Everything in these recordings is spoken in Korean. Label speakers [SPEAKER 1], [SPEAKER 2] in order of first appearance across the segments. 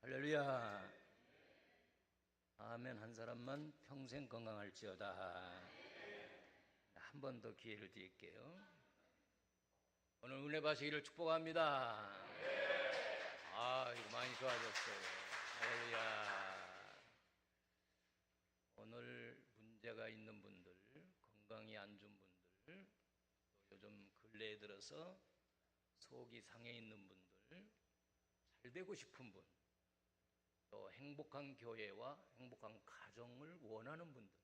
[SPEAKER 1] 할렐루야. 아멘. 한 사람만 평생 건강할지어다. 한 번 더 기회를 드릴게요. 오늘 은혜 받으시기를 축복합니다. 이거 많이 좋아졌어요. 할렐루야. 오늘 문제가 있는 분들, 건강이 안 좋은 분들, 또 요즘 근래에 들어서 속이 상해 있는 분들, 잘 되고 싶은 분, 또 행복한 교회와 행복한 가정을 원하는 분들,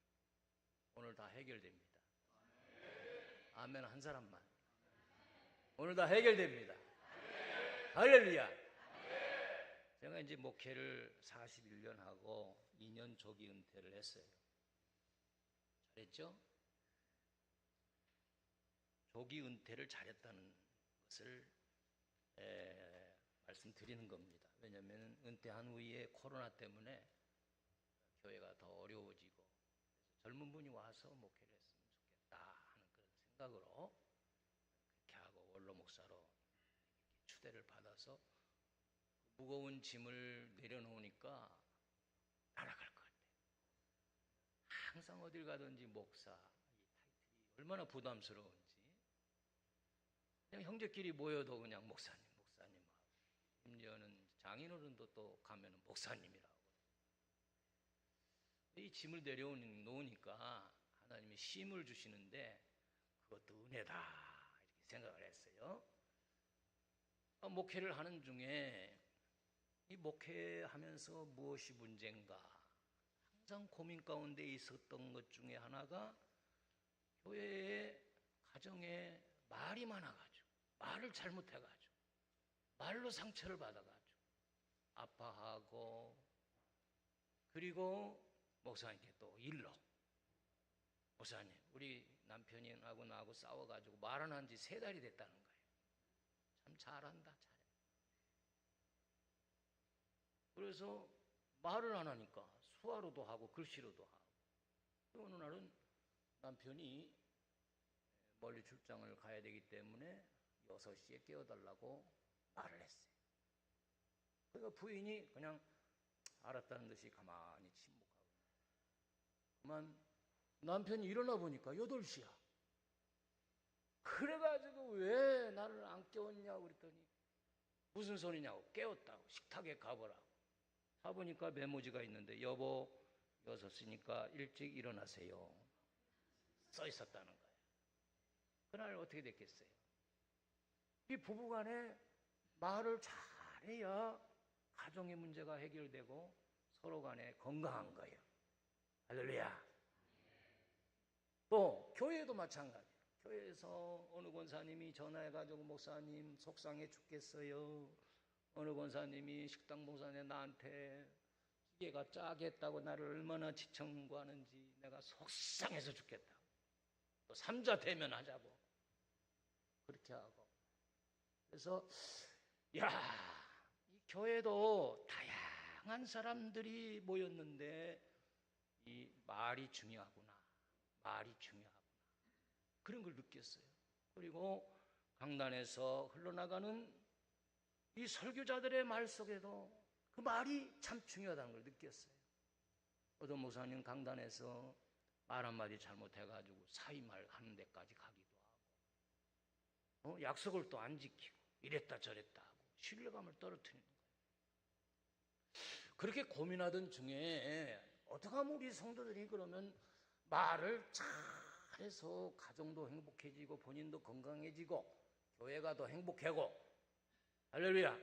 [SPEAKER 1] 오늘 다 해결됩니다. 아멘. 한 사람만. 오늘 다 해결됩니다. 할렐루야. 제가 이제 목회를 41년 하고 2년 조기 은퇴를 했어요. 잘했죠? 조기 은퇴를 잘했다는 것을 말씀드리는 겁니다. 왜냐하면 은퇴한 후에 코로나 때문에 교회가 더 어려워지고, 젊은 분이 와서 목회를 했으면 좋겠다 하는 그런 생각으로 그렇게 하고, 원로 목사로 추대를 받아서 무거운 짐을 내려놓으니까 날아갈 것 같아요. 항상 어딜 가든지 목사, 이 타이틀이 얼마나 부담스러운지. 그냥 형제끼리 모여도 그냥 목사님 하고, 심지어는 장인어른도 또 가면은 목사님이라고. 이 짐을 내려놓으니까 하나님이 쉼을 주시는데 그것도 은혜다 이렇게 생각을 했어요. 목회를 하는 중에 이 목회하면서 무엇이 문제인가 항상 고민 가운데 있었던 것 중에 하나가, 교회에 가정에 말이 많아가지고, 말을 잘못해가지고 말로 상처를 받아가지고 아파하고, 그리고 목사님께 또 일러, 목사님 우리 남편이하고 나하고 싸워가지고 말 안 한 지 3달이 됐다는 거예요. 참 잘한다, 잘해. 그래서 말을 안 하니까 수화로도 하고 글씨로도 하고. 어느 날은 남편이 멀리 출장을 가야 되기 때문에 6시에 깨워달라고 말을 했어요. 그러니까 부인이 그냥 알았다는 듯이 가만히 침묵하고, 그만 남편이 일어나 보니까 8시야. 그래가지고 왜 나를 안 깨웠냐고 그랬더니 무슨 소리냐고, 깨웠다고, 식탁에 가보라고. 가보니까 메모지가 있는데, 여보 6시니까 일찍 일어나세요 써 있었다는 거예요. 그날 어떻게 됐겠어요? 이 부부간에 말을 잘해야 가정의 문제가 해결되고 서로 간에 건강한 거예요. 할렐루야. 또 교회도 마찬가지예요. 교회에서 어느 권사님이 전화해가지고, 목사님 속상해 죽겠어요, 어느 권사님이 식당 목사님 나한테 기계가 짜겠다고 나를 얼마나 지청구하는지 내가 속상해서 죽겠다, 또 3자 대면하자고 그렇게 하고. 그래서 이 교회도 다양한 사람들이 모였는데 이 말이 중요하구나, 말이 중요하구나, 그런 걸 느꼈어요. 그리고 강단에서 흘러나가는 이 설교자들의 말 속에도 그 말이 참 중요하다는 걸 느꼈어요. 어떤 목사님 강단에서 말 한마디 잘못해가지고 사임할 하는 데까지 가기도 하고, 약속을 또 안 지키고 이랬다 저랬다 하고 신뢰감을 떨어뜨리는 거예요. 그렇게 고민하던 중에 어떻게 하면 우리 성도들이 그러면 말을 잘해서 가정도 행복해지고 본인도 건강해지고 교회가 더 행복하고. 할렐루야.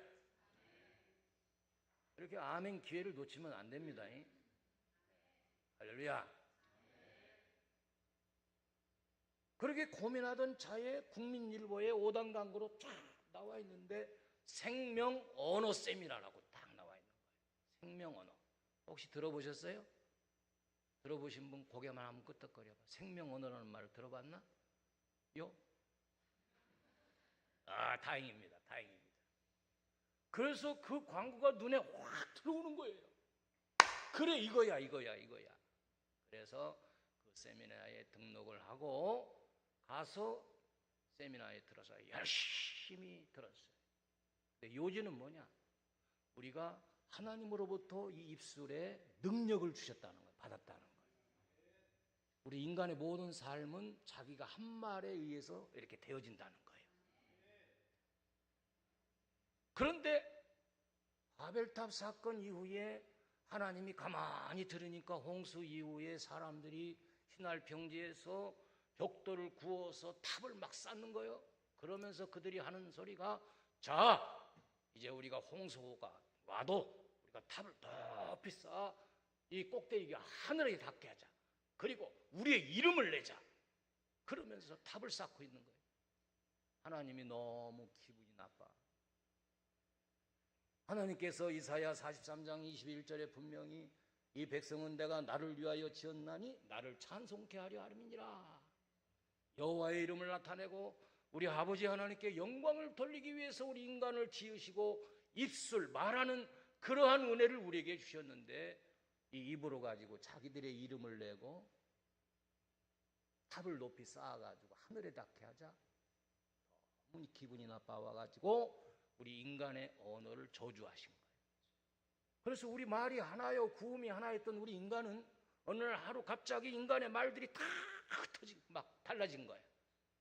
[SPEAKER 1] 이렇게 아멘 기회를 놓치면 안 됩니다. 할렐루야. 그렇게 고민하던 차에 국민일보에 5단 광고로 쫙 나와 있는데 생명 언어 세미나라고 딱 나와 있는 거예요. 생명 언어. 혹시 들어보셨어요? 들어보신 분 고개만 한번 끄덕거려봐. 생명 언어라는 말을 들어봤나? 요? 다행입니다. 다행입니다. 그래서 그 광고가 눈에 확 들어오는 거예요. 그래, 이거야. 그래서 그 세미나에 등록을 하고 가서 세미나에 들어서 열심히 들었어요. 근데 요지는 뭐냐? 우리가 하나님으로부터 이 입술에 능력을 주셨다는 거예요. 받았다는 거예요. 우리 인간의 모든 삶은 자기가 한 말에 의해서 이렇게 되어진다는 거예요. 그런데 바벨탑 사건 이후에 하나님이 가만히 들으니까 홍수 이후에 사람들이 휘날 평지에서 벽돌을 구워서 탑을 막 쌓는 거예요. 그러면서 그들이 하는 소리가, 자, 이제 우리가 홍수가 와도 우리가 탑을 높이 쌓아 이 꼭대기가 하늘에 닿게 하자. 그리고 우리의 이름을 내자. 그러면서 탑을 쌓고 있는 거예요. 하나님이 너무 기분이 나빠. 하나님께서 이사야 43장 21절에 분명히 이 백성은 내가 나를 위하여 지었나니 나를 찬송케 하려 함이니라. 여호와의 이름을 나타내고 우리 아버지 하나님께 영광을 돌리기 위해서 우리 인간을 지으시고 입술, 말하는 그러한 은혜를 우리에게 주셨는데, 이 입으로 가지고 자기들의 이름을 내고 탑을 높이 쌓아가지고 하늘에 닿게 하자. 너무 기분이 나빠와가지고 우리 인간의 언어를 저주하신 거예요. 그래서 우리 말이 하나요, 구음이 하나였던 우리 인간은 어느 날 하루 갑자기 인간의 말들이 다 흩어지고 막 달라진 거예요.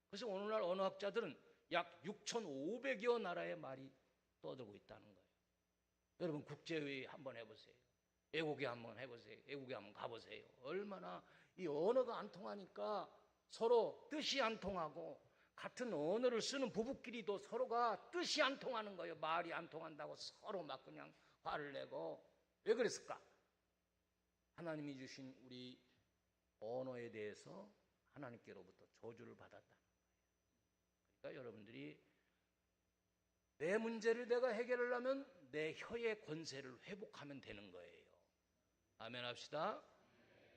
[SPEAKER 1] 그래서 오늘날 언어학자들은 약 6,500여 나라의 말이 떠들고 있다는 거예요. 여러분 국제회의 한번 해보세요. 외국에 한번 해보세요. 외국에 한번 가보세요. 얼마나 이 언어가 안 통하니까 서로 뜻이 안 통하고, 같은 언어를 쓰는 부부끼리도 서로가 뜻이 안 통하는 거예요. 말이 안 통한다고 서로 막 그냥 화를 내고. 왜 그랬을까? 하나님이 주신 우리 언어에 대해서 하나님께로부터 저주를 받았다는 거예요. 그러니까 여러분들이 내 문제를 내가 해결하려면 내 혀의 권세를 회복하면 되는 거예요. 아멘 합시다.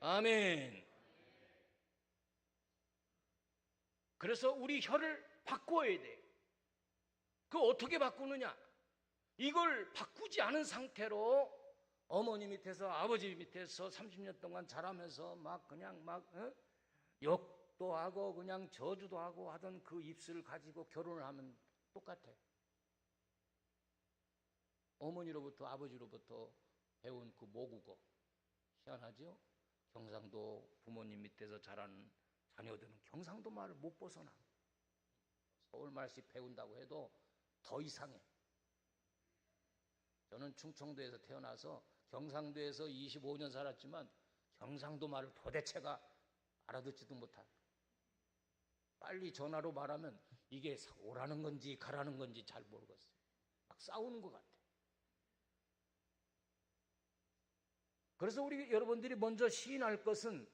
[SPEAKER 1] 아멘. 그래서 우리 혀를 바꿔야 돼. 그거 어떻게 바꾸느냐? 이걸 바꾸지 않은 상태로 어머니 밑에서 아버지 밑에서 30년 동안 자라면서 막 그냥 막 욕도 하고 그냥 저주도 하고 하던 그 입술을 가지고 결혼을 하면 똑같아. 어머니로부터 아버지로부터 배운 그 모국어, 희한하죠? 경상도 부모님 밑에서 자란 자녀들은 경상도 말을 못 벗어나. 서울 말씩 배운다고 해도 더 이상해. 저는 충청도에서 태어나서 경상도에서 25년 살았지만 경상도 말을 도대체가 알아듣지도 못한. 빨리 전화로 말하면 이게 오라는 건지 가라는 건지 잘 모르겠어요. 막 싸우는 것 같아. 그래서 우리 여러분들이 먼저 시인할 것은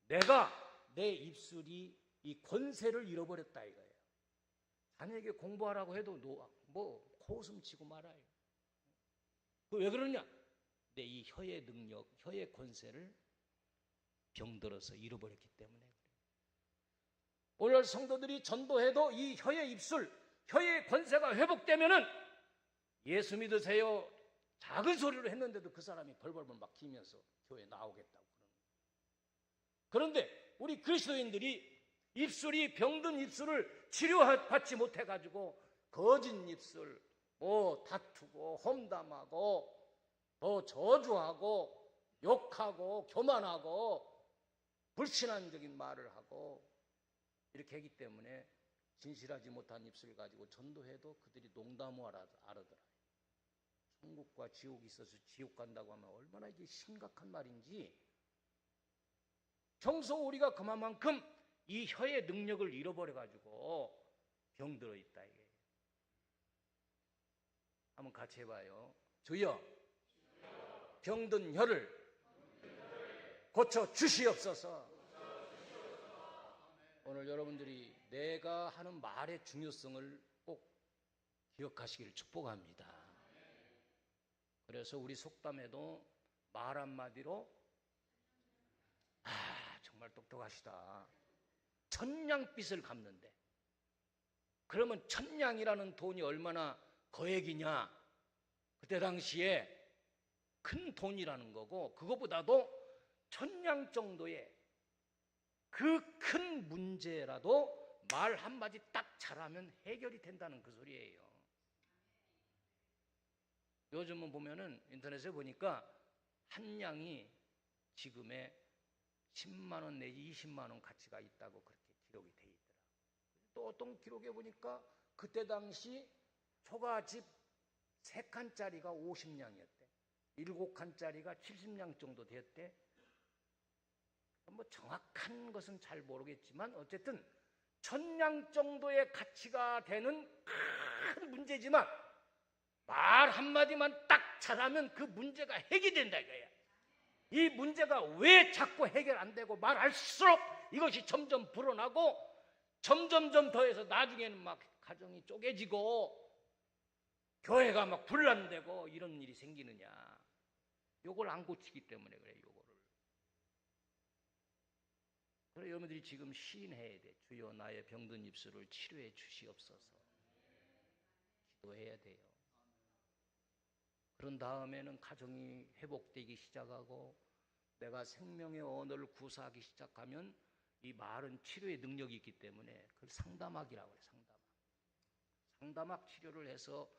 [SPEAKER 1] 내가 내 입술이 이 권세를 잃어버렸다 이거예요. 자녀에게 공부하라고 해도 뭐 코웃음 치고 말아요. 왜 그러냐? 내 이 혀의 능력, 혀의 권세를 병들어서 잃어버렸기 때문에 그래요. 오늘 성도들이 전도해도 이 혀의 입술, 혀의 권세가 회복되면은 예수 믿으세요 작은 소리로 했는데도 그 사람이 벌벌벌 막 기면서 교회에 나오겠다고 그러는 거예요. 그런데 우리 그리스도인들이 입술이 병든 입술을 치료받지 못해가지고 거짓 입술, 다투고 험담하고 또 저주하고 욕하고 교만하고 불신앙적인 말을 하고 이렇게 하기 때문에 진실하지 못한 입술을 가지고 전도해도 그들이 농담을 알아들어요. 천국과 지옥이 있어서 지옥 간다고 하면 얼마나 이게 심각한 말인지. 평소 우리가 그만큼 이 혀의 능력을 잃어버려가지고 병들어 있다 이게. 한번 같이 해봐요. 주여, 병든 혀를 고쳐 주시옵소서. 오늘 여러분들이 내가 하는 말의 중요성을 꼭 기억하시기를 축복합니다. 그래서 우리 속담에도 말 한마디로 정말 똑똑하시다. 천냥빚을 갚는데, 그러면 천냥이라는 돈이 얼마나 거액이냐? 그때 당시에 큰 돈이라는 거고, 그거보다도 천냥 정도의 그 큰 문제라도 말 한마디 딱 잘하면 해결이 된다는 그 소리예요. 요즘은 보면은 인터넷에 보니까 한 양이 지금의 10만 원 내지 20만 원 가치가 있다고 그렇게 기록이 돼 있더라. 또 어떤 기록에 보니까 그때 당시 초가집 3칸짜리가 50냥이었대. 7칸짜리가 70냥 정도 되었대. 뭐 정확한 것은 잘 모르겠지만 어쨌든 1000냥 정도의 가치가 되는 큰 문제지만 말 한마디만 딱 잘하면 그 문제가 해결된다 이거야. 이 문제가 왜 자꾸 해결 안 되고 말할수록 이것이 점점 불어나고 점점점 더해서 나중에는 막 가정이 쪼개지고 교회가 막 분란되고 이런 일이 생기느냐. 요걸 안 고치기 때문에 그래. 요거를. 그래 여러분들이 지금 시인해야 돼. 주여 나의 병든 입술을 치료해 주시옵소서. 기도해야 돼요. 그런 다음에는 가정이 회복되기 시작하고 내가 생명의 언어를 구사하기 시작하면 이 말은 치료의 능력이 있기 때문에 그걸 상담학이라고 해요. 상담학 치료를 해서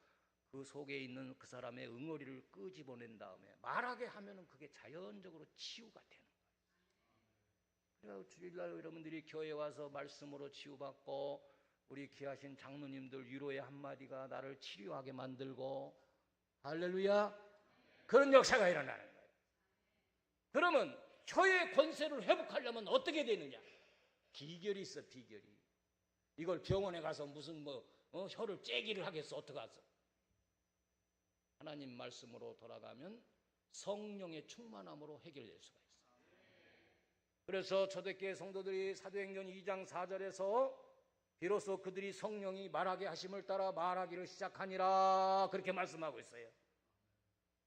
[SPEAKER 1] 그 속에 있는 그 사람의 응어리를 끄집어낸 다음에 말하게 하면은 그게 자연적으로 치유가 되는 거예요. 그래서 주일날 여러분들이 교회에 와서 말씀으로 치유받고 우리 귀하신 장로님들 위로의 한마디가 나를 치료하게 만들고 할렐루야 그런 역사가 일어나는 거예요. 그러면 혀의 권세를 회복하려면 어떻게 되느냐? 비결이 있어. 비결이. 이걸 병원에 가서 무슨 혀를 째기를 하겠어. 어떡하겠어? 하나님 말씀으로 돌아가면 성령의 충만함으로 해결될 수가 있어요. 그래서 초대교회 성도들이 사도행전 2장 4절에서 비로소 그들이 성령이 말하게 하심을 따라 말하기를 시작하니라 그렇게 말씀하고 있어요.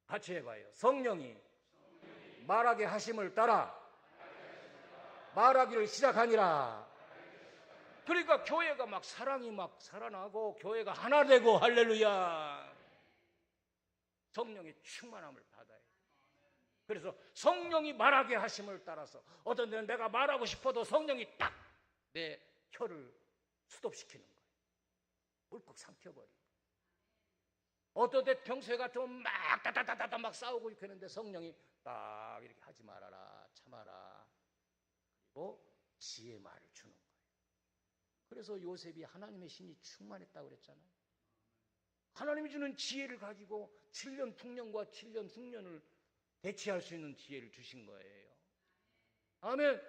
[SPEAKER 1] 같이 해봐요. 성령이 말하게 하심을 따라 말하기를 시작하니라. 그러니까 교회가 막 사랑이 막 살아나고 교회가 하나 되고 할렐루야. 성령의 충만함을 받아요. 그래서 성령이 말하게 하심을 따라서 어떤 데는 내가 말하고 싶어도 성령이 딱 내 혀를 스톱시키는 거예요. 울컥 삼켜버리고. 어떤 데 평소에 같으면 막 따다다다다 막 싸우고 이렇게 하는데 성령이 딱 이렇게 하지 말아라 참아라 그리고 지혜 말을 주는 거예요. 그래서 요셉이 하나님의 신이 충만했다고 그랬잖아요. 하나님이 주는 지혜를 가지고 7년 풍년과 7년 흉년을 대치할 수 있는 지혜를 주신 거예요. 아멘.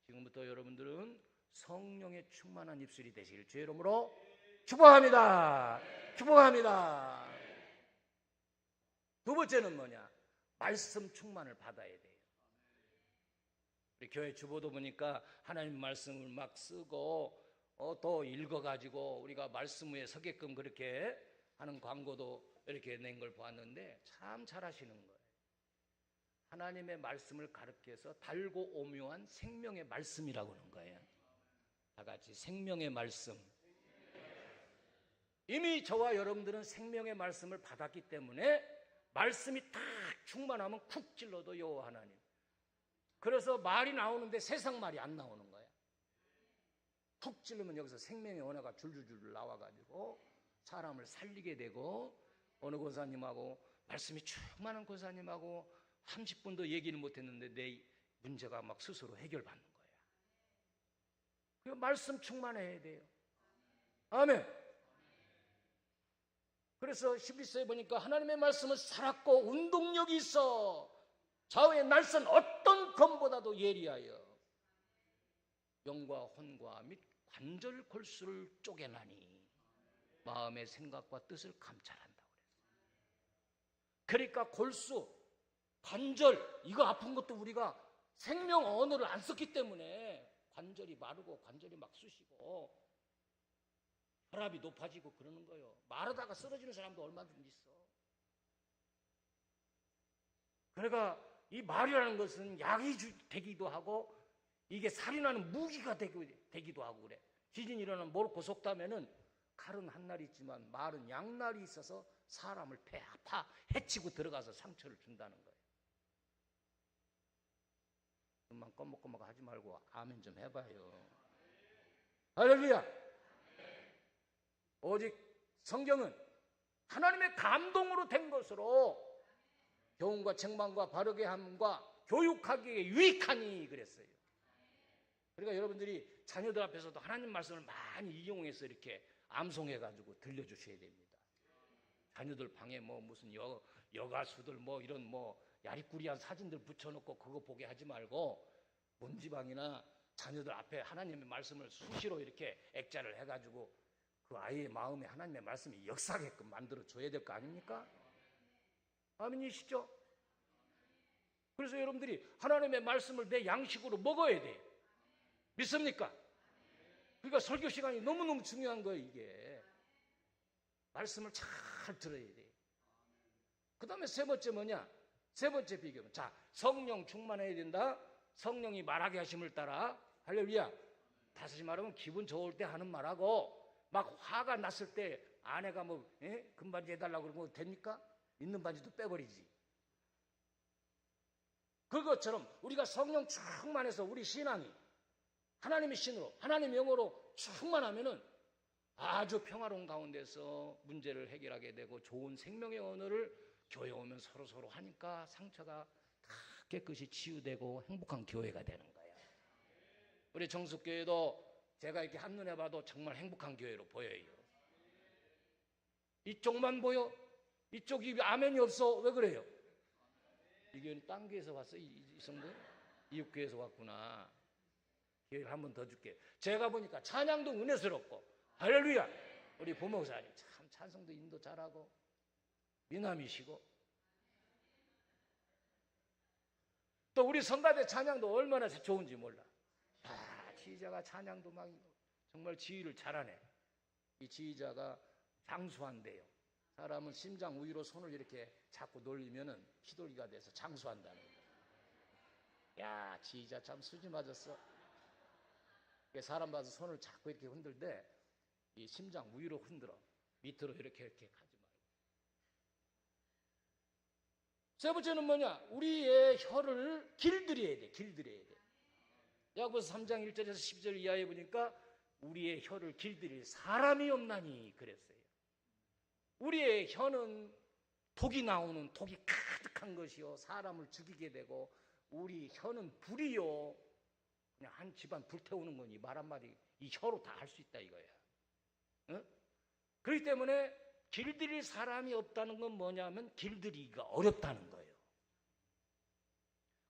[SPEAKER 1] 지금부터 여러분들은 성령의 충만한 입술이 되시길 주의 이름으로 축복합니다. 축복합니다. 두 번째는 뭐냐? 말씀 충만을 받아야 돼요. 우리 교회 주보도 보니까 하나님 말씀을 막 쓰고 또 읽어가지고 우리가 말씀 위에 서게끔 그렇게 하는 광고도 이렇게 낸 걸 보았는데 참 잘하시는 거예요. 하나님의 말씀을 가르쳐서 달고 오묘한 생명의 말씀이라고 하는 거예요. 다 같이 생명의 말씀. 이미 저와 여러분들은 생명의 말씀을 받았기 때문에 말씀이 딱 충만하면 쿡 찔러도 여호와 하나님. 그래서 말이 나오는데 세상 말이 안 나오는 거야. 툭 찌르면 여기서 생명의 언어가 줄줄줄 나와가지고 사람을 살리게 되고 어느 권사님하고 말씀이 충만한 권사님하고 30분도 얘기를 못했는데 내 문제가 막 스스로 해결받는 거야. 그 말씀 충만해야 돼요. 아멘. 그래서 히브리서에 보니까 하나님의 말씀은 살았고 운동력이 있어 좌우의 날선 어떤 검보다도 예리하여 영과 혼과 및 관절 골수를 쪼개나니 마음의 생각과 뜻을 감찰한다고 그랬어요. 그러니까 골수, 관절 이거 아픈 것도 우리가 생명 언어를 안 썼기 때문에 관절이 마르고 관절이 막 쑤시고 혈압이 높아지고 그러는 거예요. 말하다가 쓰러지는 사람도 얼마든지 있어. 그러니까 이 말이라는 것은 약이 되기도 하고 이게 살인하는 무기가 되기도 하고 그래. 지진이 일어나면 모로코 속담에는 칼은 한 날이 있지만 말은 양날이 있어서 사람을 아파 해치고 들어가서 상처를 준다는 거예요. 눈만 꺼먹꺼먹 하지 말고 아멘 좀 해봐요. 할렐루야. 오직 성경은 하나님의 감동으로 된 것으로 교훈과 책망과 바르게 함과 교육하기에 유익하니 그랬어요. 그러니까 여러분들이 자녀들 앞에서도 하나님 말씀을 많이 이용해서 이렇게 암송해가지고 들려주셔야 됩니다. 자녀들 방에 뭐 무슨 여가수들 뭐 이런 뭐 야리꾸리한 사진들 붙여놓고 그거 보게 하지 말고 문지방이나 자녀들 앞에 하나님의 말씀을 수시로 이렇게 액자를 해가지고 그 아이의 마음에 하나님의 말씀이 역사하게끔 만들어줘야 될 거 아닙니까? 아멘이시죠? 그래서 여러분들이 하나님의 말씀을 내 양식으로 먹어야 돼요. 믿습니까? 그러니까 설교 시간이 너무너무 중요한 거예요. 이게 말씀을 잘 들어야 돼요. 그 다음에 세 번째 뭐냐? 세 번째 비교는 자, 성령 충만해야 된다. 성령이 말하게 하심을 따라 할렐루야. 다시 말하면 기분 좋을 때 하는 말하고 막 화가 났을 때 아내가 뭐 금반지 해달라고 그러면 됩니까? 있는 반지도 빼버리지. 그것처럼 우리가 성령 충만해서 우리 신앙이 하나님의 신으로 하나님의 영으로 충만하면은 아주 평화로운 가운데서 문제를 해결하게 되고 좋은 생명의 언어를 교회 오면 서로 하니까 상처가 다 깨끗이 치유되고 행복한 교회가 되는 거예요. 우리 정숙교회도 제가 이렇게 한눈에 봐도 정말 행복한 교회로 보여요. 이쪽만 보여? 이쪽이 아멘이 없어? 왜 그래요? 이 교회는 딴 교회에서 왔어? 이 성도? 이웃교회에서 왔구나. 기회를 한 번 더 줄게. 제가 보니까 찬양도 은혜스럽고 할렐루야. 우리 부목사님 참 찬송도 인도 잘하고 미남이시고 또 우리 성가대 찬양도 얼마나 좋은지 몰라. 지휘자가 찬양도 막 정말 지휘를 잘하네. 이 지휘자가 장수한대요. 사람은 심장 우위로 손을 이렇게 잡고 놀리면은 피돌기가 돼서 장수한다는 거야. 야, 지휘자 참 수지 맞았어. 사람 봐서 손을 잡고 이렇게 흔들대 이 심장 위로 흔들어. 밑으로 이렇게 가지 말고. 세 번째는 뭐냐? 우리의 혀를 길들여야 돼. 길들여야 돼. 야고보서 3장 1절에서 12절 이하에 보니까 우리의 혀를 길들일 사람이 없나니 그랬어요. 우리의 혀는 독이 나오는 독이 가득한 것이요 사람을 죽이게 되고 우리 혀는 불이요 그냥 한 집안 불태우는 거니 말 한마디 이 혀로 다 할 수 있다 이거야. 어? 그렇기 때문에 길들일 사람이 없다는 건 뭐냐면 길들이기가 어렵다는 거예요.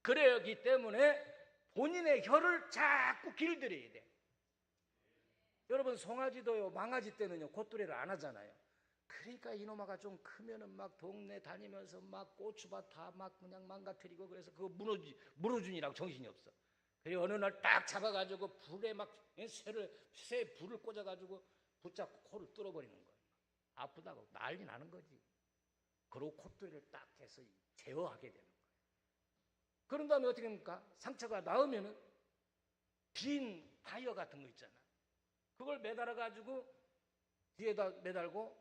[SPEAKER 1] 그렇기 때문에 본인의 혀를 자꾸 길들여야 돼. 여러분 송아지도요 망아지 때는요 콧뚜레를 안 하잖아요. 그러니까 이놈아가 좀 크면은 막 동네 다니면서 막 고추밭 다 막 그냥 망가뜨리고 그래서 그거 물어주니라고 정신이 없어. 그래 어느 날 딱 잡아가지고 불에 막 쇠 불을 꽂아가지고 붙잡고 코를 뚫어버리는 거예요. 아프다고 난리 나는 거지. 그러고 콧뚜레를 딱 해서 제어하게 되는 거예요. 그런 다음에 어떻게 합니까? 상처가 나으면은 빈 타이어 같은 거 있잖아. 그걸 매달아가지고 뒤에다 매달고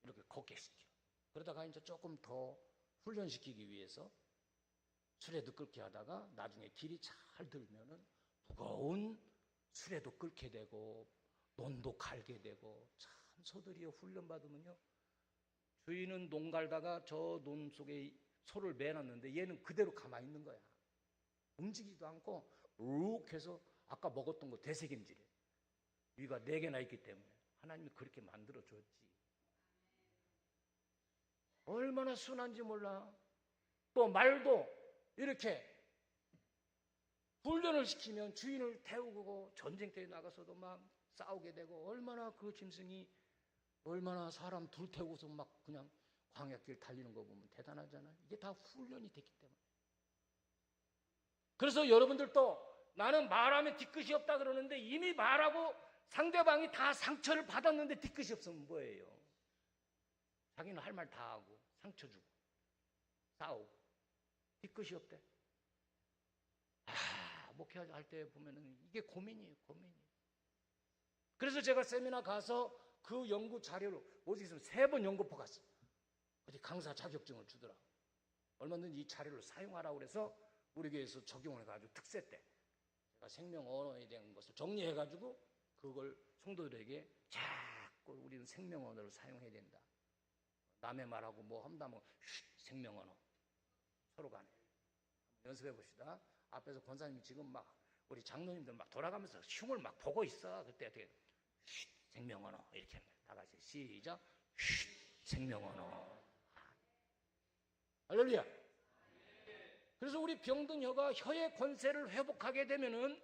[SPEAKER 1] 이렇게 걷게 시켜. 그러다가 이제 조금 더 훈련시키기 위해서 수레도 끌게 하다가 나중에 길이 잘 들면은 무거운 수레도 끌게 되고 논도 갈게 되고 참 소들이요 훈련받으면요 주인은 논 갈다가 저 논 속에 소를 매놨는데 얘는 그대로 가만히 있는 거야. 움직이지도 않고 룩 해서 아까 먹었던 거 되새김질해. 위가 4개나 있기 때문에 하나님이 그렇게 만들어줬지. 얼마나 순한지 몰라. 또 말도 이렇게 훈련을 시키면 주인을 태우고 전쟁터에 나가서도 막 싸우게 되고 얼마나 그 짐승이 얼마나 사람 둘 태우고서 막 그냥 광야길 달리는 거 보면 대단하잖아요. 이게 다 훈련이 됐기 때문에. 그래서 여러분들도 나는 말하면 뒤끝이 없다 그러는데 이미 말하고 상대방이 다 상처를 받았는데 뒤끝이 없으면 뭐예요? 자기는 할 말 다 하고 상처 주고 싸우고 뒤끝이 없대. 목회할 때 보면은 이게 고민이에요, 고민이에요. 그래서 제가 세미나 가서 그 연구 자료를 어디서 3번 연구포 갔어. 어디 강사 자격증을 주더라. 얼마든지 이 자료를 사용하라고 그래서 우리 교회에서 적용을 해가지고 특세 때 제가 생명 언어에 대한 것을 정리해가지고 그걸 성도들에게 자꾸 우리는 생명 언어를 사용해야 된다. 남의 말하고 뭐 한다면 생명 언어 서로 간에 연습해 봅시다. 앞에서 권사님이 지금 막 우리 장로님들 막 돌아가면서 흉을 막 보고 있어. 그때 어떻게 생명 언어 이렇게 합니다. 다 같이 시작. 생명 언어. 할렐루야. 그래서 우리 병든 혀가 혀의 권세를 회복하게 되면은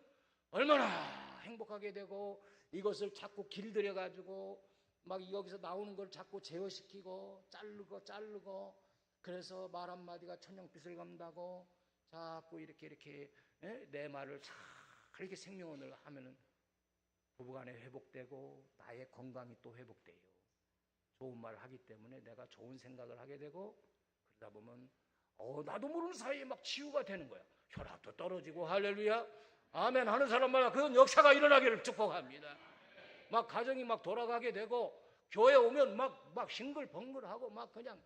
[SPEAKER 1] 얼마나 행복하게 되고 이것을 자꾸 길들여 가지고 막 여기서 나오는 걸 자꾸 제어시키고 자르고 그래서 말 한마디가 천냥빚을 감다고 자꾸 이렇게 내 말을 잘 이렇게 생명언을 하면은 부부간에 회복되고 나의 건강이 또 회복돼요. 좋은 말을 하기 때문에 내가 좋은 생각을 하게 되고 그러다 보면 나도 모르는 사이에 막 치유가 되는 거야. 혈압도 떨어지고 할렐루야 아멘 하는 사람마다 그런 역사가 일어나기를 축복합니다. 막 가정이 막 돌아가게 되고 교회 오면 막 싱글벙글하고 막 그냥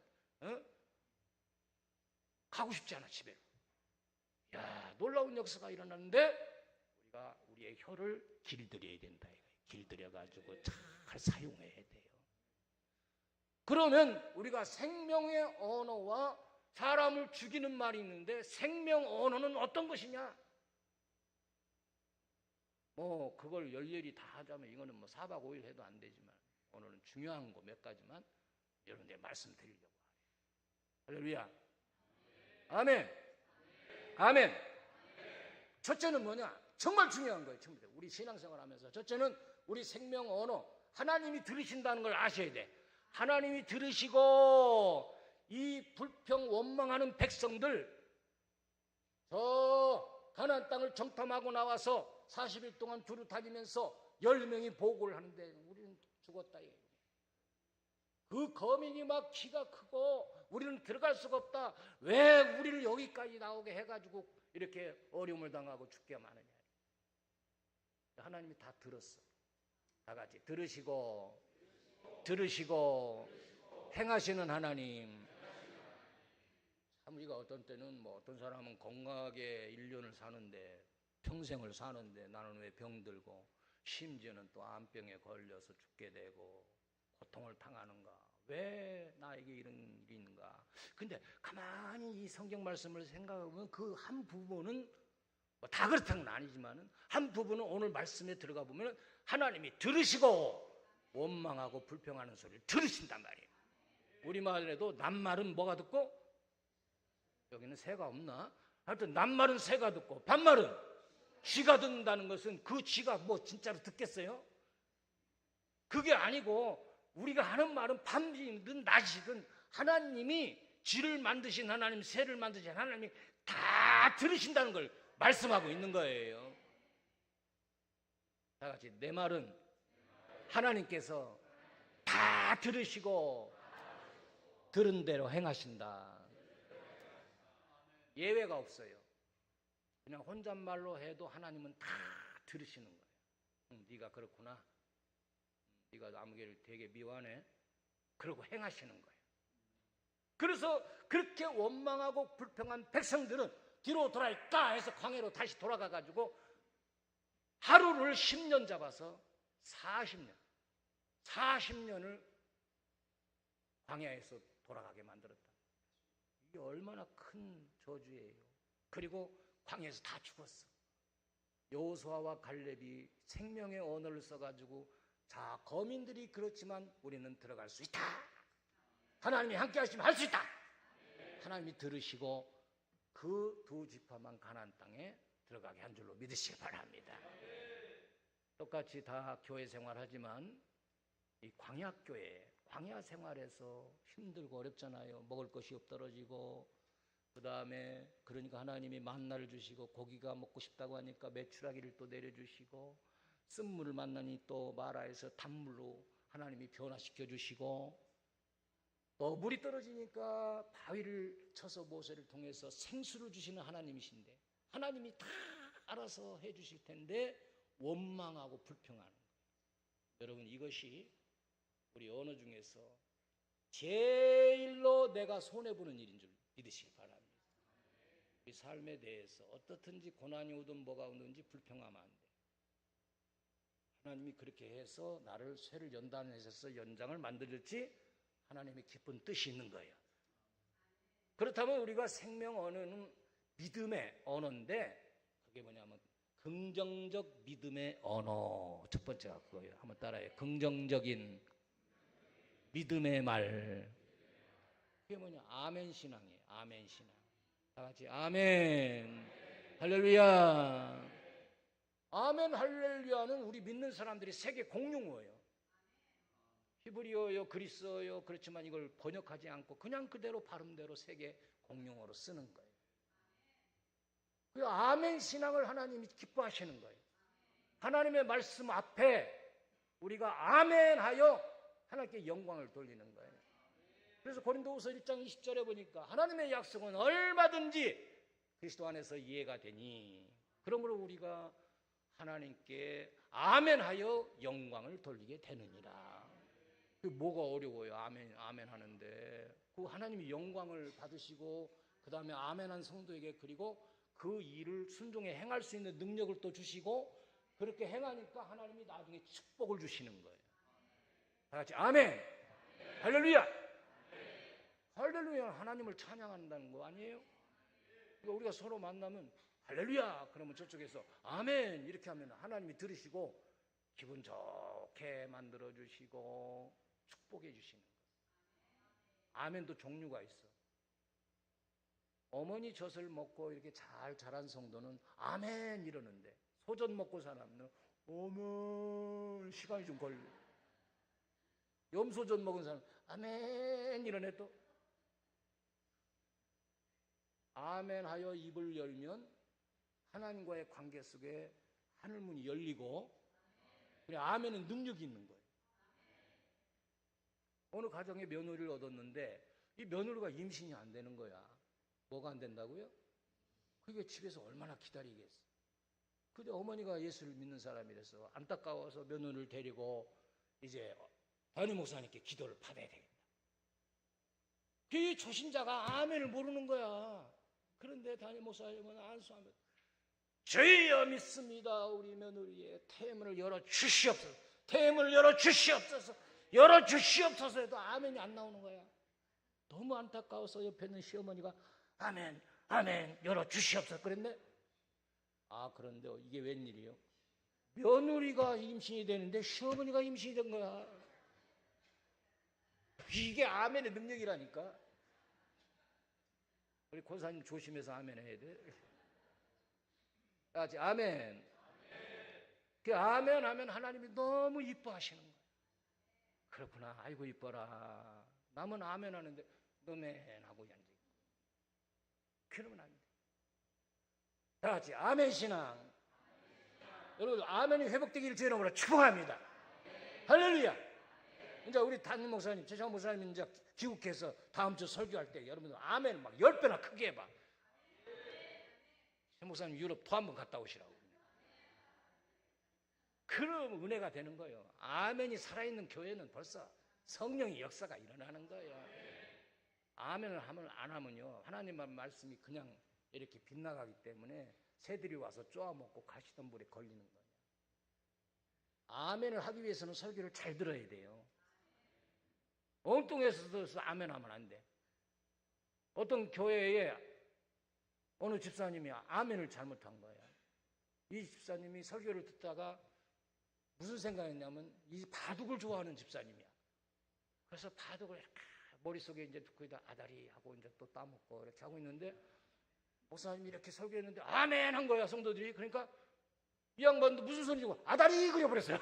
[SPEAKER 1] 가고 싶지 않아 집에. 야 놀라운 역사가 일어났는데 우리가 우리의 혀를 길들여야 된다. 길들여가지고 잘 사용해야 돼요. 그러면 우리가 생명의 언어와 사람을 죽이는 말이 있는데 생명 언어는 어떤 것이냐? 뭐 그걸 열렬히 다 하자면 이거는 뭐 4박 5일 해도 안 되지만 오늘은 중요한 거 몇 가지만 여러분들 말씀드리려고 해요. 할렐루야. 아멘. 아멘. 첫째는 뭐냐? 정말 중요한 거예요. 우리 신앙생활 하면서 첫째는 우리 생명 언어 하나님이 들으신다는 걸 아셔야 돼. 하나님이 들으시고 이 불평 원망하는 백성들 저 가나안 땅을 정탐하고 나와서 40일 동안 두루 다니면서 10명이 보고를 하는데 우리는 죽었다. 그 거민이 막 키가 크고 우리는 들어갈 수가 없다. 왜 우리를 여기까지 나오게 해가지고 이렇게 어려움을 당하고 죽게 마느냐. 하나님이 다 들었어. 다 같이 들으시고 행하시는 하나님. 참 우리가 어떤 때는 뭐 어떤 사람은 건강하게 1년을 사는데 평생을 사는데 나는 왜 병들고 심지어는 또 암병에 걸려서 죽게 되고 고통을 당하는가? 왜 나에게 이런 일이 있는가? 근데 가만히 이 성경 말씀을 생각해보면 그 한 부분은 뭐 다 그렇다는 건 아니지만 한 부분은 오늘 말씀에 들어가 보면 하나님이 들으시고 원망하고 불평하는 소리를 들으신단 말이에요. 우리말에도 낱말은 뭐가 듣고 여기는 새가 없나? 하여튼 낱말은 새가 듣고 반말은 쥐가 듣는다는 것은 그 쥐가 뭐 진짜로 듣겠어요? 그게 아니고 우리가 하는 말은 밤이든 낮이든 하나님이 쥐를 만드신 하나님, 새를 만드신 하나님이 다 들으신다는 걸 말씀하고 있는 거예요. 다 같이 내 말은 하나님께서 다 들으시고 들은 대로 행하신다. 예외가 없어요. 그냥 혼잣말로 해도 하나님은 다 들으시는 거예요. 네가 그렇구나. 네가 아무개를 되게 미워하네. 그러고 행하시는 거예요. 그래서 그렇게 원망하고 불평한 백성들은 뒤로 돌아있다 해서 광야로 다시 돌아가가지고 하루를 10년 잡아서 40년을 광야에서 돌아가게 만들었다. 이게 얼마나 큰 저주예요. 그리고 광야에서 다 죽었어. 여호수아와 갈렙이 생명의 언어를 써가지고 자 거민들이 그렇지만 우리는 들어갈 수 있다. 하나님이 함께 하시면 할 수 있다. 하나님이 들으시고 그 두 지파만 가나안 땅에 들어가게 한 줄로 믿으시기 바랍니다. 똑같이 다 교회 생활하지만 이 광야교회, 광야 생활에서 힘들고 어렵잖아요. 먹을 것이 없떨어지고 그 다음에 그러니까 하나님이 만나를 주시고 고기가 먹고 싶다고 하니까 메추라기를 또 내려주시고 쓴물을 만나니 또 마라에서 단물로 하나님이 변화시켜 주시고 또 물이 떨어지니까 바위를 쳐서 모세를 통해서 생수를 주시는 하나님이신데 하나님이 다 알아서 해 주실 텐데 원망하고 불평하는 거예요. 여러분 이것이 우리 언어 중에서 제일로 내가 손해보는 일인 줄 믿으시기 바랍니다. 우리 삶에 대해서 어떻든지 고난이 오든 뭐가 오든지 불평하면 안 돼. 하나님이 그렇게 해서 나를 쇠를 연단하셔서 연장을 만들었지 하나님의 기쁜 뜻이 있는 거예요. 그렇다면 우리가 생명 언어는 믿음의 언어인데 그게 뭐냐면 긍정적 믿음의 언어. 첫 번째가 그거예요. 한번 따라해요. 긍정적인 믿음의 말. 그게 뭐냐? 아멘 신앙이에요. 아멘 신앙. 다 같이 아멘. 할렐루야. 아멘 할렐루야는 우리 믿는 사람들이 세계 공용어예요. 히브리어요, 그리스어요. 그렇지만 이걸 번역하지 않고 그냥 그대로 발음대로 세계 공용어로 쓰는 거예요. 그 아멘 신앙을 하나님이 기뻐하시는 거예요. 하나님의 말씀 앞에 우리가 아멘하여 하나님께 영광을 돌리는 거예요. 그래서 고린도후서 1장 20절에 보니까 하나님의 약속은 얼마든지 그리스도 안에서 이해가 되니 그러므로 우리가 하나님께 아멘하여 영광을 돌리게 되느니라. 그 뭐가 어려워요? 아멘 하는데 그 하나님이 영광을 받으시고 그 다음에 아멘한 성도에게 그리고 그 일을 순종에 행할 수 있는 능력을 또 주시고 그렇게 행하니까 하나님이 나중에 축복을 주시는 거예요. 다 같이 아멘. 할렐루야. 할렐루야. 하나님을 찬양한다는 거 아니에요? 그러니까 우리가 서로 만나면 할렐루야 그러면 저쪽에서 아멘 이렇게 하면 하나님이 들으시고 기분 좋게 만들어 주시고 축복해 주시는 거예요. 아멘도 종류가 있어. 어머니 젖을 먹고 이렇게 잘 자란 성도는 아멘 이러는데 소젖 먹고 사람은 어머 시간이 좀 걸려. 염소젖 먹은 사람 아멘 이러네. 또 아멘하여 입을 열면 하나님과의 관계 속에 하늘문이 열리고 그래 아멘은 능력이 있는 거예요. 어느 가정에 며느리를 얻었는데 이 며느리가 임신이 안 되는 거야. 뭐가 안 된다고요? 그게 집에서 얼마나 기다리겠어. 근데 어머니가 예수를 믿는 사람이라서 안타까워서 며느리를 데리고 이제 담임 목사님께 기도를 받아야 되겠다. 그 초신자가 아멘을 모르는 거야. 그런데 담임 목사님은 안수하면 저희여 믿습니다. 우리 며느리의 태문을 열어 주시옵소서. 태문을 열어 주시옵소서. 열어 주시옵소서 해도 아멘이 안 나오는 거야. 너무 안타까워서 옆에 있는 시어머니가 아멘 아멘 열어 주시옵소서 그랬네. 아 그런데 이게 웬일이요? 며느리가 임신이 되는데 시어머니가 임신이 된 거야. 이게 아멘의 능력이라니까. 우리 권사님 조심해서 아멘 해야 돼. 같이 아멘. 그 아멘 하면 하나님이 너무 이뻐하시는 거야. 그렇구나. 아이고 이뻐라. 남은 아멘 하는데 너맨 하고 앉아있고. 그러면 안 돼. 다 같이 아멘 신앙. 여러분 아멘이 회복되기를 주의 이름으로 축복합니다. 할렐루야. 이제 우리 담임 목사님, 최창 목사님 이제 귀국해서 다음 주 설교할 때 여러분들 아멘 막 10배나 크게 해봐. 최 목사님 유럽 또 한 번 갔다 오시라고. 그럼 은혜가 되는 거예요. 아멘이 살아있는 교회는 벌써 성령의 역사가 일어나는 거예요. 아멘을 하면 안 하면요 하나님의 말씀이 그냥 이렇게 빗나가기 때문에 새들이 와서 쪼아먹고 가시던 불에 걸리는 거예요. 아멘을 하기 위해서는 설교를 잘 들어야 돼요. 엉뚱해서 들어서 아멘 하면 안 돼. 어떤 교회에 어느 집사님이 아멘을 잘못한 거예요. 이 집사님이 설교를 듣다가 무슨 생각했냐면 이 바둑을 좋아하는 집사님이야. 그래서 바둑을 이렇게 머릿속에 이제 거기다 아다리 하고 이제 또 따먹고 이렇게 하고 있는데 목사님이 이렇게 설교했는데 아멘 한 거야 성도들이. 그러니까 이 양반도 무슨 소리고 아다리 그려버렸어요.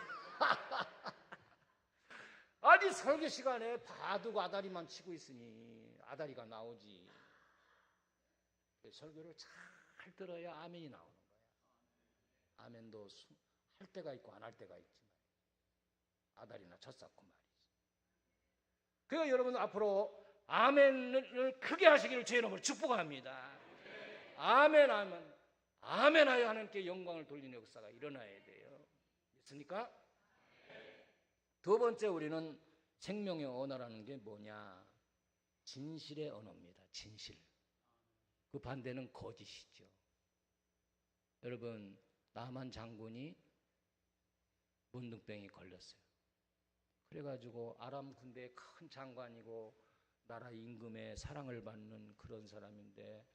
[SPEAKER 1] 아니 설교 시간에 바둑 아다리만 치고 있으니 아다리가 나오지. 설교를 잘 들어야 아멘이 나오는 거야. 아멘도 할 때가 있고 안 할 때가 있지만 아다리나 젖쌓고 말이지. 그러니까 여러분 앞으로 아멘을 크게 하시기를 주의 이름으로 축복합니다. 아멘 하면 아멘하여 하나님께 영광을 돌리는 역사가 일어나야 돼요. 믿습니까? 두 번째 우리는 생명의 언어라는 게 뭐냐? 진실의 언어입니다. 진실. 그 반대는 거짓이죠. 여러분 나만 장군이 문둥병이 걸렸어요. 그래가지고 아람 군대의 큰 장관이고 나라 임금의 사랑을 받는 그런 사람인데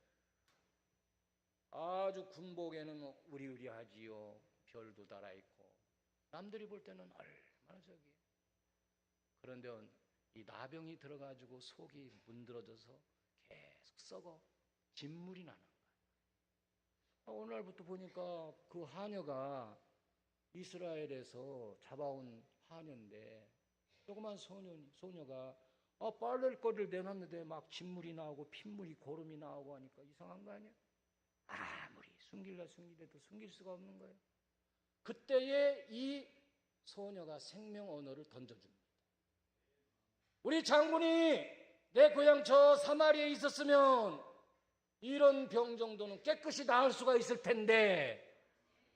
[SPEAKER 1] 아주 군복에는 우리우리하지요. 별도 달아있고 남들이 볼 때는 얼마나 저기. 그런데 이 나병이 들어가지고 속이 문드러져서 계속 썩어 진물이 나는 거야. 오늘부터 보니까 그 하녀가 이스라엘에서 잡아온 하녀인데 조그만 소녀가 빨래거리를 내놨는데 막 진물이 나오고 핏물이 고름이 나오고 하니까 이상한 거 아니야? 아무리 숨기려도 숨길 수가 없는 거예요. 그때에 이 소녀가 생명 언어를 던져줍니다. 우리 장군이 내 고향 저 사마리아에 있었으면 이런 병 정도는 깨끗이 나을 수가 있을 텐데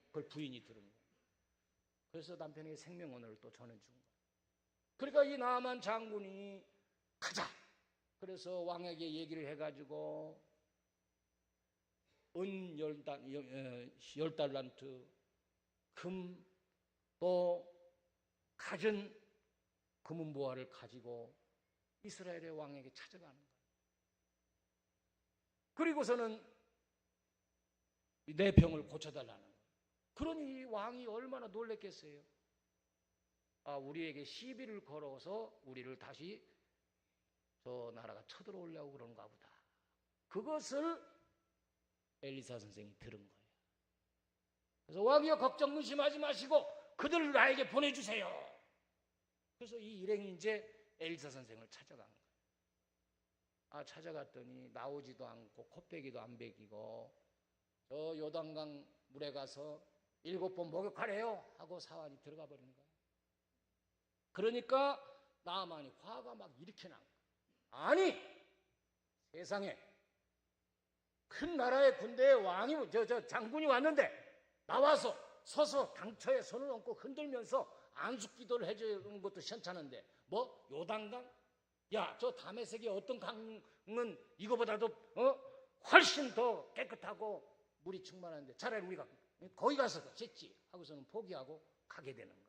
[SPEAKER 1] 그걸 부인이 들은 거예요. 그래서 남편에게 생명 언어를 또 전해준 거예요. 그러니까 이 나만 장군이 가자. 그래서 왕에게 얘기를 해가지고 은 10달란트 금 또 갖은 금은보화를 가지고 이스라엘의 왕에게 찾아가는 거예요. 그리고서는 내 병을 고쳐달라는 거예요. 그러니 왕이 얼마나 놀랬겠어요. 우리에게 시비를 걸어서 우리를 다시 저 나라가 쳐들어오려고 그런가 보다. 그것을 엘리사 선생이 들은 거예요. 그래서 왕이여 걱정 의심하지 마시고 그들을 나에게 보내주세요. 그래서 이 일행이 이제 엘리사 선생을 찾아간 거예요. 찾아갔더니 나오지도 않고 코빼기도 안 베기고 저 요단강 물에 가서 7번 목욕하래요 하고 사환이 들어가 버린 거예요. 그러니까 나아만이 화가 막 이렇게 난 거예요. 아니 세상에 큰 나라의 군대에 왕이 저 장군이 왔는데 나와서 서서 당처에 손을 얹고 흔들면서 안숙기도를 해주는 것도 시원찮은데 뭐 요단강? 야, 저 다메섹의 어떤 강은 이거보다도 훨씬 더 깨끗하고 물이 충만한데 차라리 우리가 거기 가서 씻지 하고서는 포기하고 가게 되는 거예요.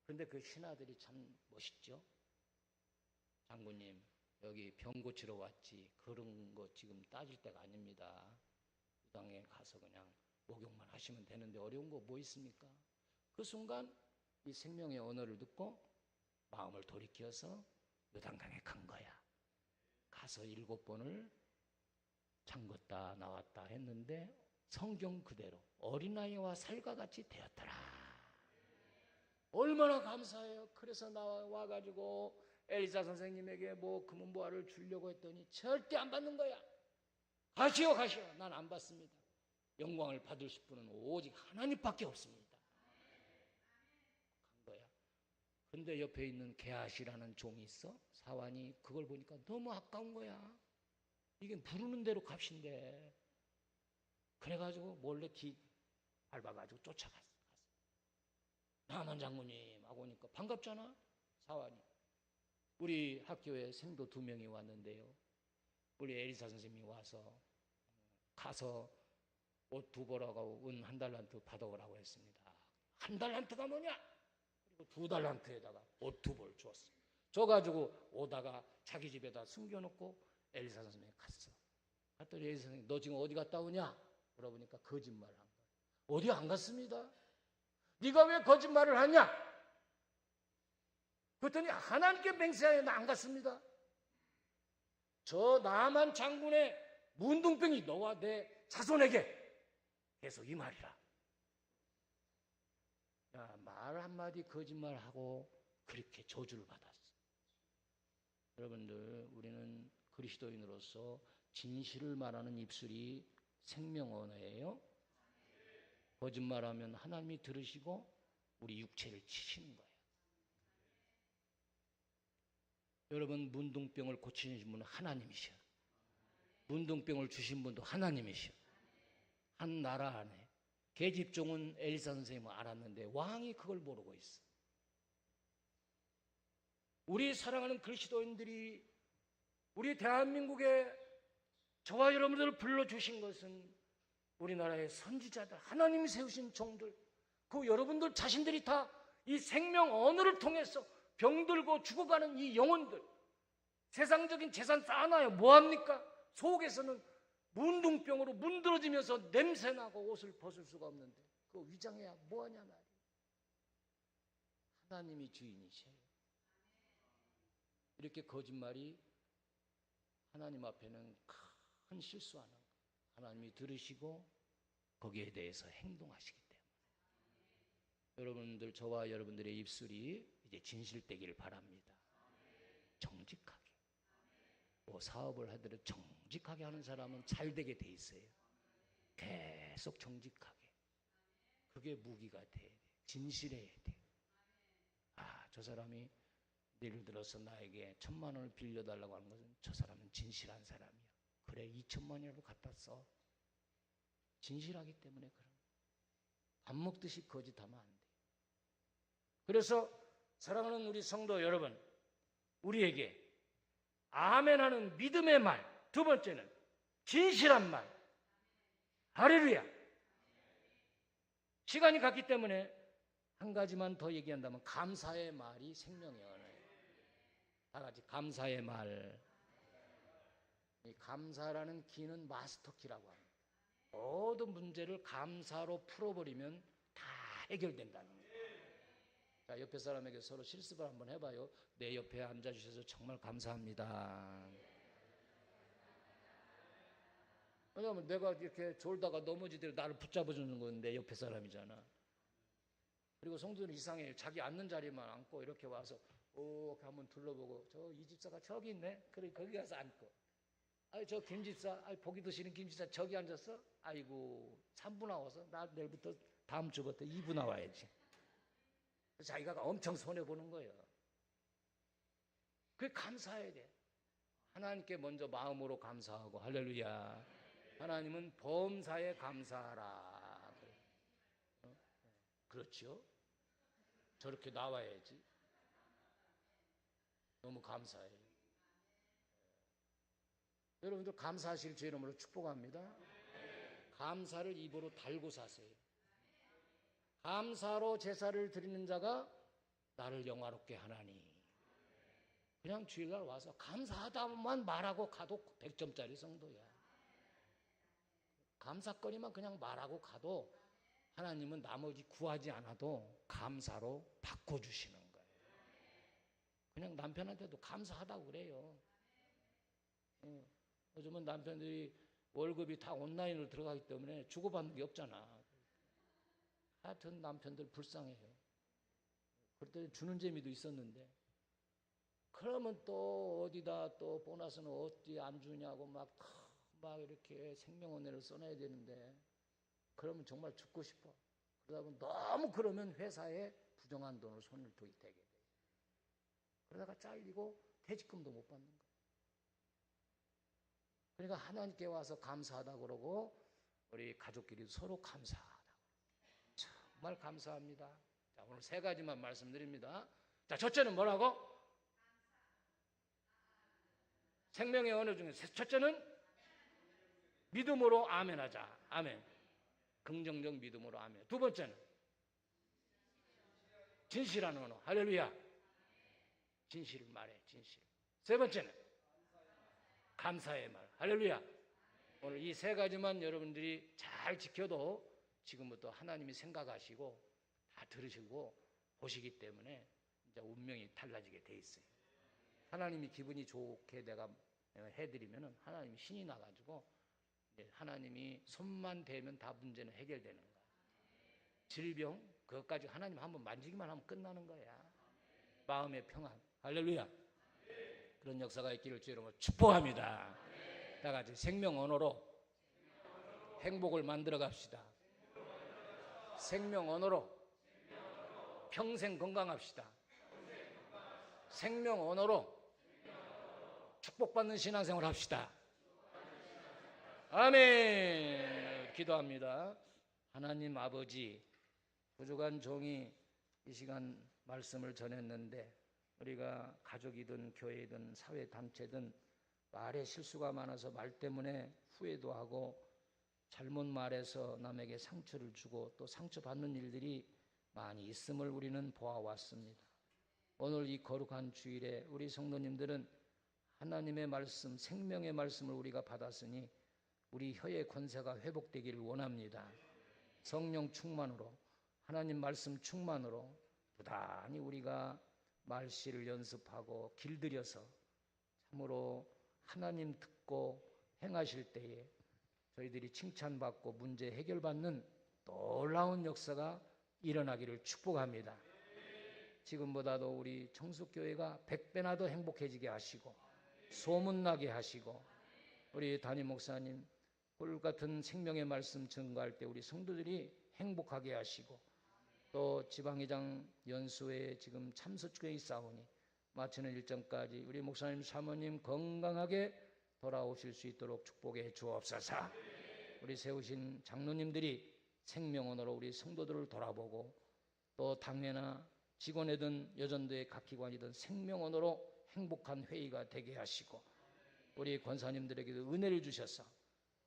[SPEAKER 1] 그런데 그 신하들이 참 멋있죠. 장군님 여기 병 고치러 왔지 그런 거 지금 따질 때가 아닙니다. 요단강에 가서 그냥 목욕만 하시면 되는데 어려운 거 뭐 있습니까? 그 순간 이 생명의 언어를 듣고 마음을 돌이켜서 요단강에 간 거야. 가서 7번을 잠궜다 나왔다 했는데 성경 그대로 어린아이와 살과 같이 되었더라. 얼마나 감사해요. 그래서 와가지고 엘리사 선생님에게 뭐 금은보화를 주려고 했더니 절대 안 받는 거야. 가시오. 난 안 받습니다. 영광을 받으실 분은 오직 하나님밖에 없습니다. 간 거야. 근데 옆에 있는 게하시라는 종이 있어. 사환이 그걸 보니까 너무 아까운 거야. 이게 부르는 대로 값인데. 그래가지고 몰래 밟아가지고 쫓아갔어. 나만 장군님 하고 오니까 반갑잖아. 사환이. 우리 학교에 생도 2명이 왔는데요. 우리 엘리사 선생님이 와서 가서 옷 2벌하고 은 1달란트 받아오라고 했습니다. 1달란트가 뭐냐? 그리고 2달란트에다가 옷 2벌 줬어. 줘가지고 오다가 자기 집에다 숨겨놓고 엘리사 선생님이 갔어. 갔더니 엘리사 선생님이 너 지금 어디 갔다 오냐? 물어보니까 거짓말을 한 거야. 어디 안 갔습니다. 네가 왜 거짓말을 하냐? 그랬더니 하나님께 맹세하여 나 안 갔습니다. 저 나만 장군의 문둥병이 너와 내 자손에게 계속 이 말이라. 야, 말 한마디 거짓말하고 그렇게 저주를 받았어. 여러분들 우리는 그리스도인으로서 진실을 말하는 입술이 생명 언어예요. 거짓말하면 하나님이 들으시고 우리 육체를 치시는 거예요. 여러분 문둥병을 고치신 분은 하나님이셔. 문둥병을 주신 분도 하나님이셔. 한 나라 안에 계집종은 엘리사 선생님을 알았는데 왕이 그걸 모르고 있어. 우리 사랑하는 그리스도인들이 우리 대한민국에 저와 여러분들을 불러주신 것은 우리나라의 선지자들, 하나님이 세우신 종들, 그 여러분들 자신들이 다 이 생명 언어를 통해서 병들고 죽어가는 이 영혼들, 세상적인 재산 쌓아놔야 뭐합니까? 속에서는 문둥병으로 문드러지면서 냄새나고 옷을 벗을 수가 없는데 그거 위장해야 뭐하냐 말이에요. 하나님이 주인이세요. 이렇게 거짓말이 하나님 앞에는 큰 실수하는 거예요. 하나님이 들으시고 거기에 대해서 행동하시기 때문에 여러분들, 저와 여러분들의 입술이 이제 진실되기를 바랍니다. 정직하게. 뭐 사업을 하더라도 정직하게 하는 사람은 잘 되게 돼 있어요. 계속 정직하게. 그게 무기가 돼야 돼. 진실해야 돼. 아, 저 사람이 예를 들어서 나에게 1,000만 원을 빌려달라고 하는 것은 저 사람은 진실한 사람이야. 그래, 2,000만 원이라도 갖다 써. 진실하기 때문에 그런 거야. 밥 먹듯이 거짓하면 안 돼. 그래서 사랑하는 우리 성도 여러분, 우리에게 아멘하는 믿음의 말, 두 번째는 진실한 말. 할렐루야. 시간이 갔기 때문에 한 가지만 더 얘기한다면 감사의 말이 생명의 언어예요. 다 같이 감사의 말. 이 감사라는 키는 마스터 키라고 합니다. 모든 문제를 감사로 풀어버리면 다 해결된다는 거예요. 자, 옆에 사람에게 서로 실습을 한번 해봐요. 내 옆에 앉아주셔서 정말 감사합니다. 왜냐하면 내가 이렇게 졸다가 넘어지더라도 나를 붙잡아주는 건 내 옆에 사람이잖아. 그리고 성도는 이상해요. 자기 앉는 자리만 앉고 이렇게 와서 이렇게 한번 둘러보고 저 이 집사가 저기 있네. 그래 거기 가서 앉고. 아이 저 김집사, 아이 보기 드시는 김집사 저기 앉았어? 아이고 3부 나와서 나 내일부터 다음 주부터 2부 나와야지. 자기가 엄청 손해보는 거예요. 그게 감사해야 돼. 하나님께 먼저 마음으로 감사하고 할렐루야. 하나님은 범사에 감사하라. 그렇죠? 저렇게 나와야지. 너무 감사해요. 여러분들 감사하실 주 이름으로 축복합니다. 감사를 입으로 달고 사세요. 감사로 제사를 드리는 자가 나를 영화롭게 하나니. 그냥 주일날 와서 감사하다만 말하고 가도 100점짜리 성도야. 감사거리만 그냥 말하고 가도 하나님은 나머지 구하지 않아도 감사로 바꿔주시는 거예요. 그냥 남편한테도 감사하다고 그래요. 요즘은 남편들이 월급이 다 온라인으로 들어가기 때문에 주고받는 게 없잖아. 하여튼 남편들 불쌍해요. 그럴 때 주는 재미도 있었는데 그러면 또 어디다 또 보너스는 어디 안 주냐고 막 이렇게 생명원회를 써놔야 되는데 그러면 정말 죽고 싶어. 그러다 보면 너무 그러면 회사에 부정한 돈을 손을 대게 돼요. 그러다가 잘리고 퇴직금도 못 받는 거예요. 그러니까 하나님께 와서 감사하다고 그러고 우리 가족끼리 서로 감사하다고. 정말 감사합니다. 자, 오늘 세 가지만 말씀드립니다. 자, 첫째는 뭐라고? 생명의 언어 중에 첫째는 믿음으로 아멘하자. 아멘. 긍정적 믿음으로 아멘. 두 번째는 진실한 언어. 할렐루야. 진실을 말해. 진실. 세 번째는 감사의 말. 할렐루야. 오늘 이 세 가지만 여러분들이 잘 지켜도 지금부터 하나님이 생각하시고 다 들으시고 보시기 때문에 이제 운명이 달라지게 돼 있어요. 하나님이 기분이 좋게 내가 해드리면은 하나님이 신이 나가지고 하나님이 손만 대면 다 문제는 해결되는 거야. 질병 그것까지 하나님 한번 만지기만 하면 끝나는 거야. 마음의 평안. 할렐루야. 그런 역사가 있기를 주 이름으로 축복합니다. 다 같이 생명 언어로 행복을 만들어 갑시다. 생명 언어로 평생 건강합시다. 생명 언어로 축복받는 신앙생활 합시다. 아멘. 기도합니다. 하나님 아버지, 부족한 종이 이 시간 말씀을 전했는데 우리가 가족이든 교회든 사회단체든 말에 실수가 많아서 말 때문에 후회도 하고 잘못 말해서 남에게 상처를 주고 또 상처받는 일들이 많이 있음을 우리는 보아왔습니다. 오늘 이 거룩한 주일에 우리 성도님들은 하나님의 말씀, 생명의 말씀을 우리가 받았으니 우리 혀의 권세가 회복되기를 원합니다. 성령 충만으로, 하나님 말씀 충만으로 부단히 우리가 말씨를 연습하고 길들여서 참으로 하나님 듣고 행하실 때에 저희들이 칭찬받고 문제 해결받는 놀라운 역사가 일어나기를 축복합니다. 지금보다도 우리 청숙교회가 100배나 더 행복해지게 하시고 소문나게 하시고 우리 담임 목사님 꿀같은 생명의 말씀 증거할 때 우리 성도들이 행복하게 하시고 또 지방회장 연수회에 지금 참석 중에 있사오니 마치는 일정까지 우리 목사님 사모님 건강하게 돌아오실 수 있도록 축복해 주옵소서. 우리 세우신 장로님들이 생명언어로 우리 성도들을 돌아보고 또 당회나 직원이든 여전도의 각 기관이든 생명언어로 행복한 회의가 되게 하시고 우리 권사님들에게도 은혜를 주셔서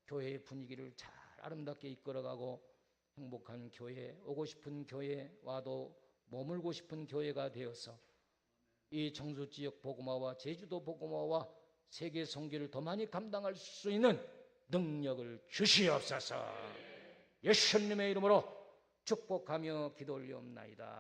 [SPEAKER 1] 교회의 분위기를 잘 아름답게 이끌어가고 행복한 교회, 오고 싶은 교회, 와도 머물고 싶은 교회가 되어서 이 청주지역 복음화와 제주도 복음화와 세계 선교를 더 많이 감당할 수 있는 능력을 주시옵소서. 예수님의 이름으로 축복하며 기도 올리옵나이다.